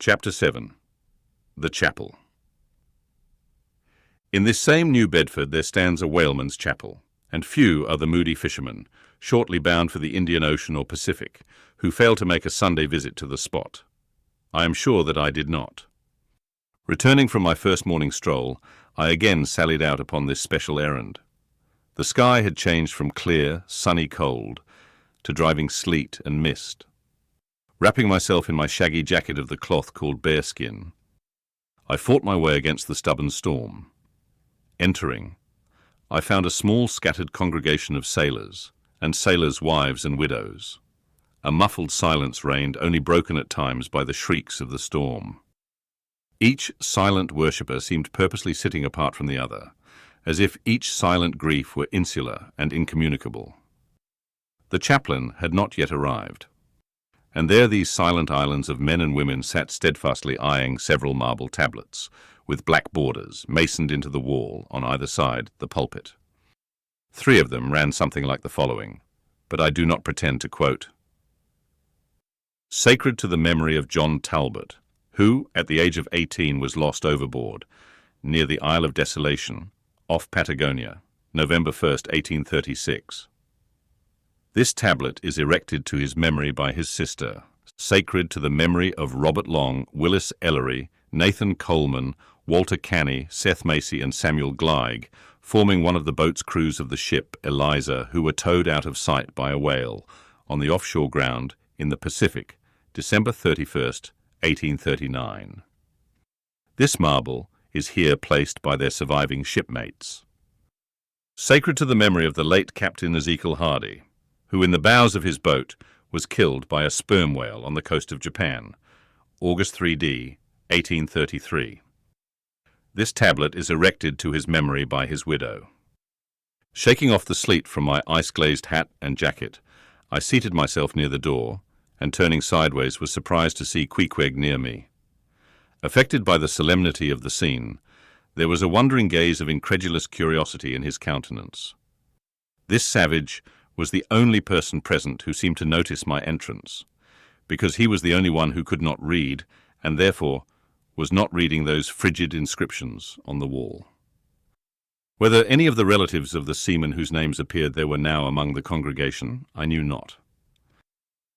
Chapter 7. The Chapel. In this same New Bedford there stands a whaleman's chapel, and few are the moody fishermen, shortly bound for the Indian Ocean or Pacific, who fail to make a Sunday visit to the spot. I am sure that I did not. Returning from my first morning stroll, I again sallied out upon this special errand. The sky had changed from clear, sunny cold to driving sleet and mist. Wrapping myself in my shaggy jacket of the cloth called bearskin, I fought my way against the stubborn storm. Entering, I found a small scattered congregation of sailors, and sailors' wives and widows. A muffled silence reigned, only broken at times by the shrieks of the storm. Each silent worshipper seemed purposely sitting apart from the other, as if each silent grief were insular and incommunicable. The chaplain had not yet arrived, and there these silent islands of men and women sat steadfastly eyeing several marble tablets, with black borders masoned into the wall on either side the pulpit. 3 of them ran something like the following, but I do not pretend to quote. Sacred to the memory of John Talbot, who, at the age of 18, was lost overboard, near the Isle of Desolation, off Patagonia, November 1st, 1836. This tablet is erected to his memory by his sister, sacred to the memory of Robert Long, Willis Ellery, Nathan Coleman, Walter Canny, Seth Macy, and Samuel Gleig, forming one of the boat's crews of the ship Eliza, who were towed out of sight by a whale on the offshore ground in the Pacific, December 31st, 1839. This marble is here placed by their surviving shipmates. Sacred to the memory of the late Captain Ezekiel Hardy, who in the bows of his boat was killed by a sperm whale on the coast of Japan, August 3d, 1833. This tablet is erected to his memory by his widow. Shaking off the sleet from my ice-glazed hat and jacket, I seated myself near the door, and turning sideways was surprised to see Queequeg near me. Affected by the solemnity of the scene, there was a wondering gaze of incredulous curiosity in his countenance. This savage was the only person present who seemed to notice my entrance, because he was the only one who could not read, and therefore was not reading those frigid inscriptions on the wall. Whether any of the relatives of the seamen whose names appeared there were now among the congregation, I knew not.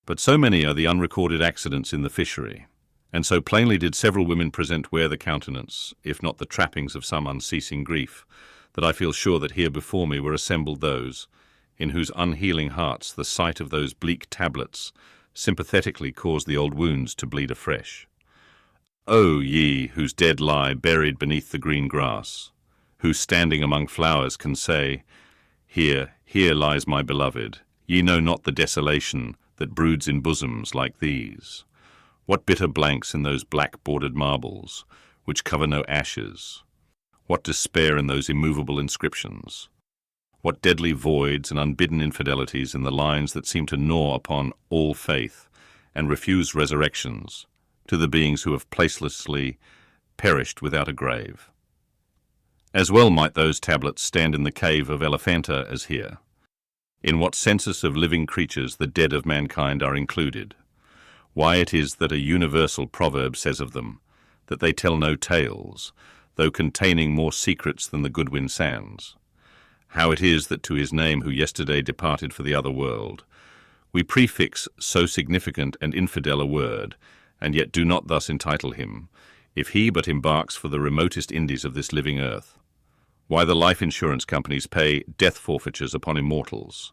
But so many are the unrecorded accidents in the fishery, and so plainly did several women present wear the countenance, if not the trappings of some unceasing grief, that I feel sure that here before me were assembled those in whose unhealing hearts the sight of those bleak tablets sympathetically caused the old wounds to bleed afresh. O ye whose dead lie buried beneath the green grass, who standing among flowers can say, Here, here lies my beloved, ye know not the desolation that broods in bosoms like these. What bitter blanks in those black-bordered marbles, which cover no ashes! What despair in those immovable inscriptions! What deadly voids and unbidden infidelities in the lines that seem to gnaw upon all faith and refuse resurrections to the beings who have placelessly perished without a grave. As well might those tablets stand in the cave of Elephanta as here. In what census of living creatures the dead of mankind are included. Why it is that a universal proverb says of them, that they tell no tales, though containing more secrets than the Goodwin Sands. How it is that to his name who yesterday departed for the other world, we prefix so significant and infidel a word, and yet do not thus entitle him, if he but embarks for the remotest Indies of this living earth. Why the life insurance companies pay death forfeitures upon immortals.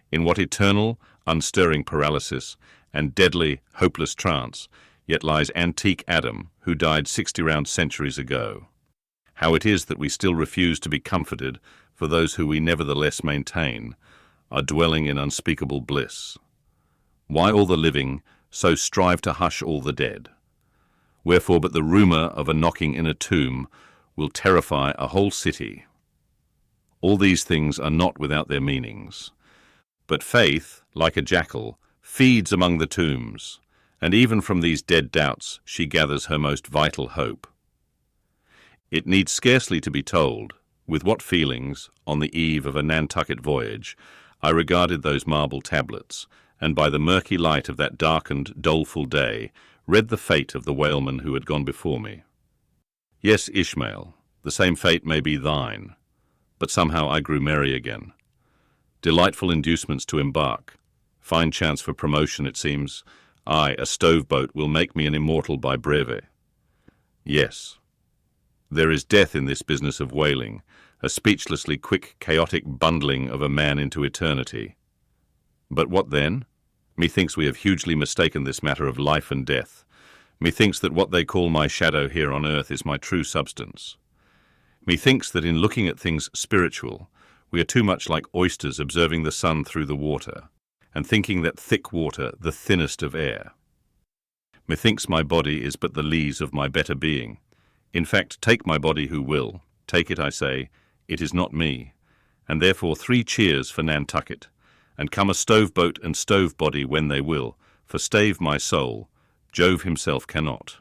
In what eternal, unstirring paralysis and deadly, hopeless trance yet lies antique Adam, who died 60 round centuries ago. How it is that we still refuse to be comforted for those who we nevertheless maintain are dwelling in unspeakable bliss. Why all the living so strive to hush all the dead? Wherefore but the rumour of a knocking in a tomb will terrify a whole city. All these things are not without their meanings. But faith, like a jackal, feeds among the tombs, and even from these dead doubts she gathers her most vital hope. It needs scarcely to be told with what feelings, on the eve of a Nantucket voyage, I regarded those marble tablets, and by the murky light of that darkened, doleful day, read the fate of the whaleman who had gone before me. Yes, Ishmael, the same fate may be thine, but somehow I grew merry again. Delightful inducements to embark, fine chance for promotion, it seems. I, a stove-boat, will make me an immortal by breve. Yes, there is death in this business of whaling, a speechlessly quick, chaotic bundling of a man into eternity. But what then? Methinks we have hugely mistaken this matter of life and death. Methinks that what they call my shadow here on earth is my true substance. Methinks that in looking at things spiritual, we are too much like oysters observing the sun through the water, and thinking that thick water the thinnest of air. Methinks my body is but the lees of my better being. In fact, take my body who will, take it, I say, it is not me, and therefore 3 cheers for Nantucket, and come a stove-boat and stove-body when they will, for stave my soul, Jove himself cannot.